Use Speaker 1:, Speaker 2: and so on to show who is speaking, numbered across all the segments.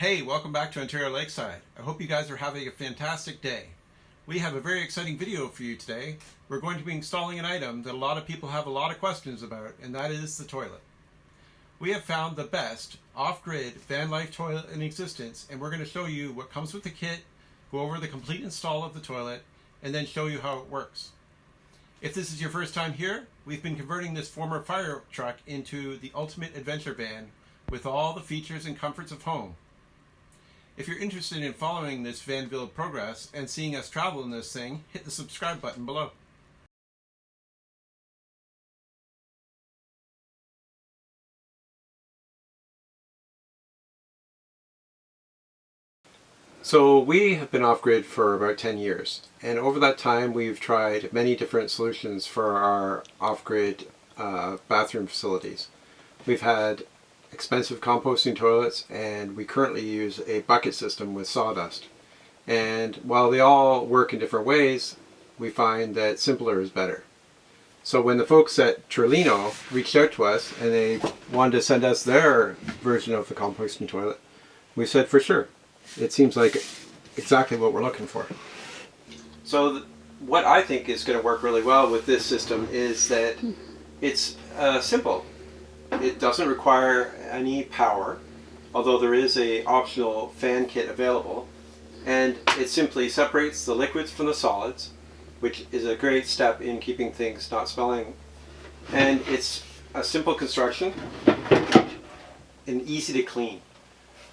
Speaker 1: Hey, welcome back to Ontario Lakeside. I hope you guys are having a fantastic day. We have a very exciting video for you today. We're going to be installing an item that a lot of people have a lot of questions about, and that is the toilet. We have found the best off-grid van life toilet in existence, and we're going to show you what comes with the kit, go over the complete install of the toilet, and then show you how it works. If this is your first time here, we've been converting this former fire truck into the ultimate adventure van with all the features and comforts of home. If you're interested in following this van build progress and seeing us travel in this thing, hit the subscribe button below. So we have been off-grid for about 10 years, and over that time we've tried many different solutions for our off-grid bathroom facilities. We've had expensive composting toilets, and we currently use a bucket system with sawdust. And while they all work in different ways, we find that simpler is better. So when the folks at Trelino reached out to us and they wanted to send us their version of the composting toilet, we said for sure. It seems like exactly what we're looking for. So what I think is going to work really well with this system is that it's simple. It doesn't require any power, although there is an optional fan kit available, and it simply separates the liquids from the solids, which is a great step in keeping things not smelling. And it's a simple construction and easy to clean.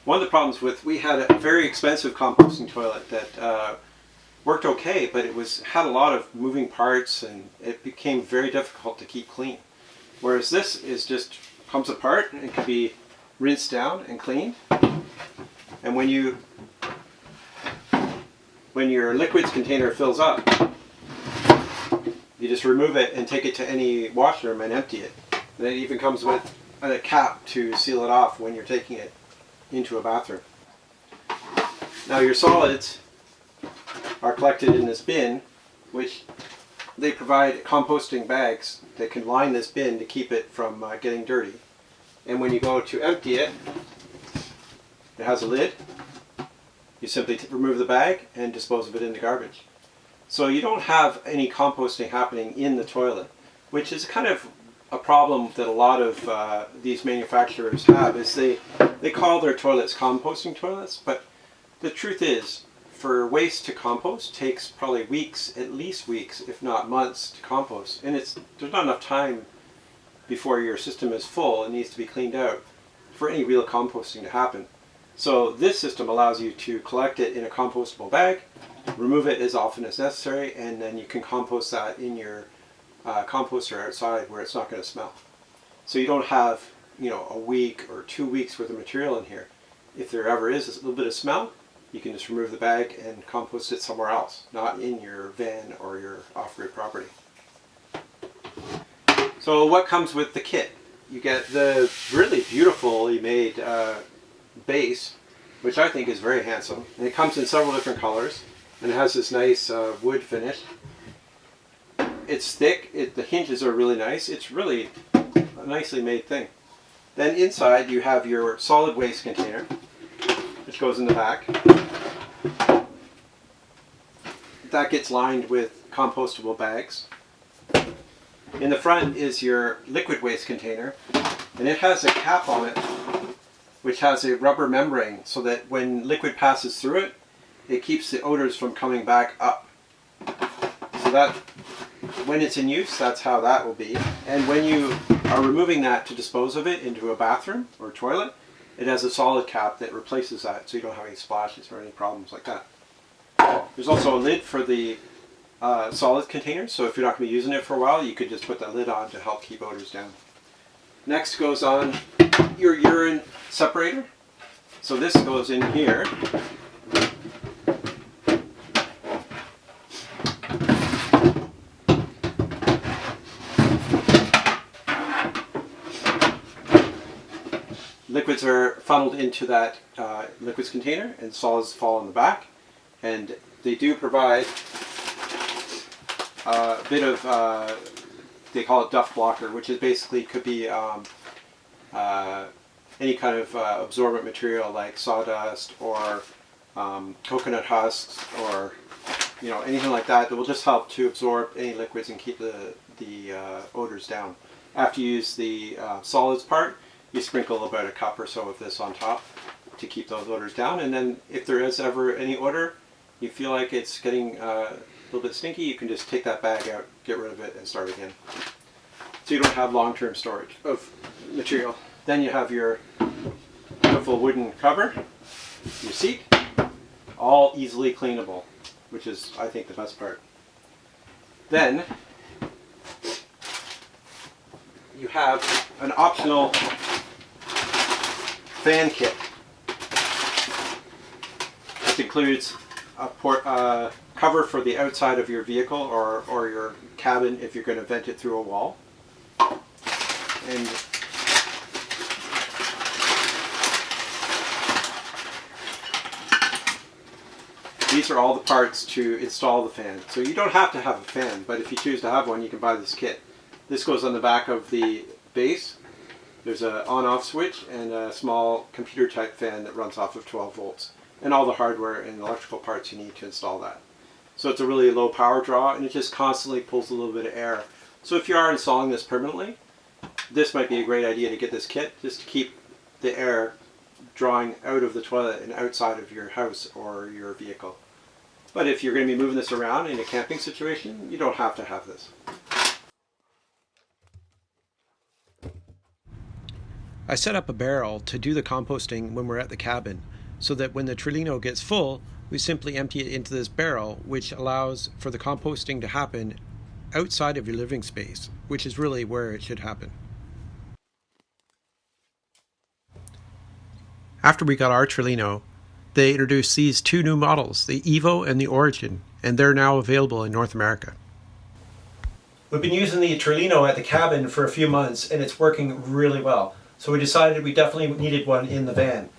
Speaker 1: One of the problems we had a very expensive composting toilet that worked okay, but it had a lot of moving parts and it became very difficult to keep clean. Whereas this is just comes apart and can be rinsed down and cleaned. And when your liquids container fills up, you just remove it and take it to any washroom and empty it. And it even comes with a cap to seal it off when you're taking it into a bathroom. Now your solids are collected in this bin, which they provide composting bags that can line this bin to keep it from getting dirty. And when you go to empty it, it has a lid. You simply remove the bag and dispose of it in the garbage. So you don't have any composting happening in the toilet, which is kind of a problem that a lot of these manufacturers have, is they call their toilets composting toilets, but the truth is, for waste to compost takes probably weeks, at least weeks, if not months to compost. And there's not enough time before your system is full and needs to be cleaned out for any real composting to happen. So this system allows you to collect it in a compostable bag, remove it as often as necessary, and then you can compost that in your composter outside where it's not going to smell. So you don't have, a week or 2 weeks worth of material in here. If there ever is a little bit of smell, you can just remove the bag and compost it somewhere else, not in your van or your off-grid property. So what comes with the kit? You get the really beautifully made base, which I think is very handsome. And it comes in several different colors, and it has this nice wood finish. It's thick, the hinges are really nice. It's really a nicely made thing. Then inside you have your solid waste container, which goes in the back. That gets lined with compostable bags. In the front is your liquid waste container, and it has a cap on it which has a rubber membrane so that when liquid passes through it, it keeps the odors from coming back up. So that when it's in use, that's how that will be. And when you are removing that to dispose of it into a bathroom or toilet, it has a solid cap that replaces that, so you don't have any splashes or any problems like that. There's also a lid for the solid container, so if you're not going to be using it for a while, you could just put that lid on to help keep odors down. Next goes on your urine separator. So this goes in here. Liquids are funneled into that liquids container, and solids fall in the back. And they do provide a bit of, they call it duct blocker, which is basically could be any kind of absorbent material like sawdust or coconut husks or anything like that will just help to absorb any liquids and keep the odors down. After you use the solids part, you sprinkle about a cup or so of this on top to keep those odors down, and then if there is ever any odor, you feel like it's getting a little bit stinky, you can just take that bag out, get rid of it, and start again. So you don't have long-term storage of material. Then you have your beautiful wooden cover, your seat, all easily cleanable, which is, I think, the best part. Then you have an optional fan kit. This includes a cover for the outside of your vehicle or your cabin if you're going to vent it through a wall. And these are all the parts to install the fan. So you don't have to have a fan, but if you choose to have one, you can buy this kit. This goes on the back of the base. There's an on-off switch and a small computer-type fan that runs off of 12 volts. And all the hardware and electrical parts you need to install that. So it's a really low power draw, and it just constantly pulls a little bit of air. So if you are installing this permanently, this might be a great idea to get this kit, just to keep the air drawing out of the toilet and outside of your house or your vehicle. But if you're going to be moving this around in a camping situation, you don't have to have this. I set up a barrel to do the composting when we're at the cabin, so that when the Trelino gets full, we simply empty it into this barrel, which allows for the composting to happen outside of your living space, which is really where it should happen. After we got our Trelino, they introduced these two new models, the Evo and the Origin, and they're now available in North America. We've been using the Trelino at the cabin for a few months, and it's working really well. So we decided we definitely needed one in the van.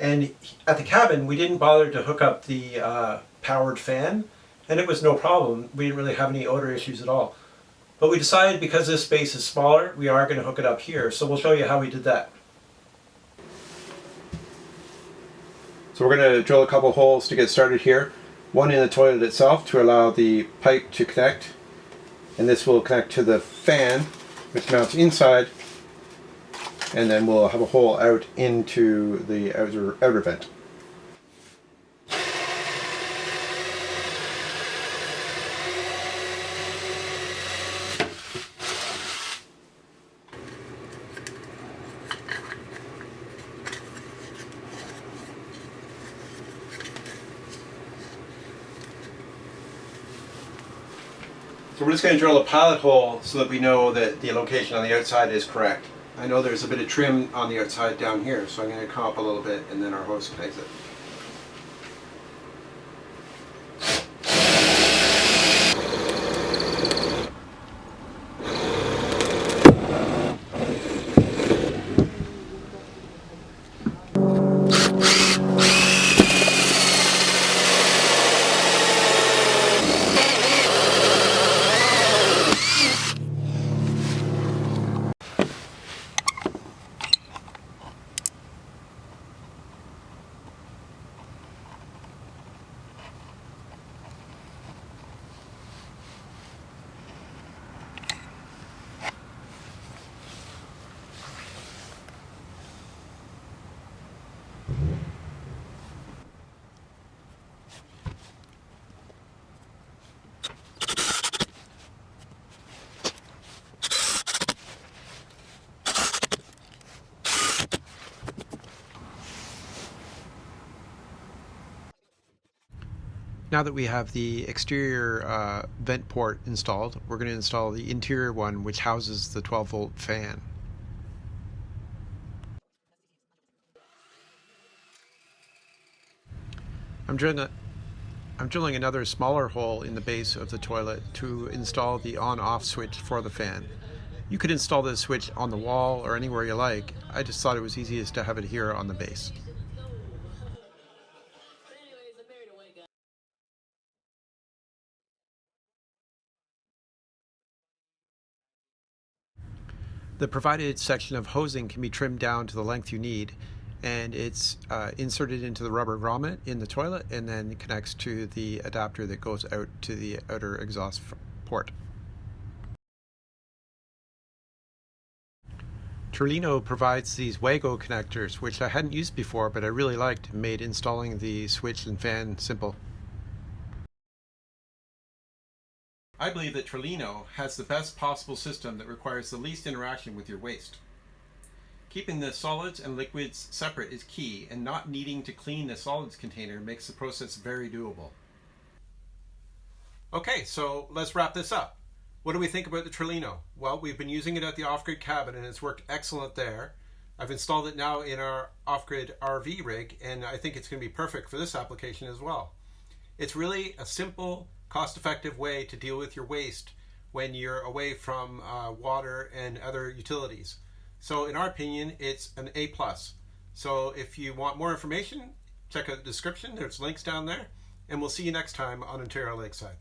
Speaker 1: And at the cabin, we didn't bother to hook up the powered fan, and it was no problem. We didn't really have any odor issues at all. But we decided because this space is smaller, we are going to hook it up here. So we'll show you how we did that. So we're going to drill a couple holes to get started here. One in the toilet itself to allow the pipe to connect. And this will connect to the fan, which mounts inside. And then we'll have a hole out into the outer vent. So we're just going to drill a pilot hole so that we know that the location on the outside is correct. I know there's a bit of trim on the outside down here, so I'm going to come up a little bit and then our hose can exit. Now that we have the exterior vent port installed, we're going to install the interior one, which houses the 12-volt fan. I'm drilling another smaller hole in the base of the toilet to install the on-off switch for the fan. You could install this switch on the wall or anywhere you like. I just thought it was easiest to have it here on the base. The provided section of hosing can be trimmed down to the length you need, and it's inserted into the rubber grommet in the toilet and then connects to the adapter that goes out to the outer exhaust port. Trelino provides these Wago connectors, which I hadn't used before but I really liked, and made installing the switch and fan simple. I believe that Trelino has the best possible system that requires the least interaction with your waste. Keeping the solids and liquids separate is key, and not needing to clean the solids container makes the process very doable. Okay, so let's wrap this up. What do we think about the Trelino? Well, we've been using it at the off-grid cabin and it's worked excellent there. I've installed it now in our off-grid RV rig, and I think it's going to be perfect for this application as well. It's really a simple, cost-effective way to deal with your waste when you're away from water and other utilities. So in our opinion, it's an A+. So if you want more information, check out the description. There's links down there, and we'll see you next time on Ontario Lakeside.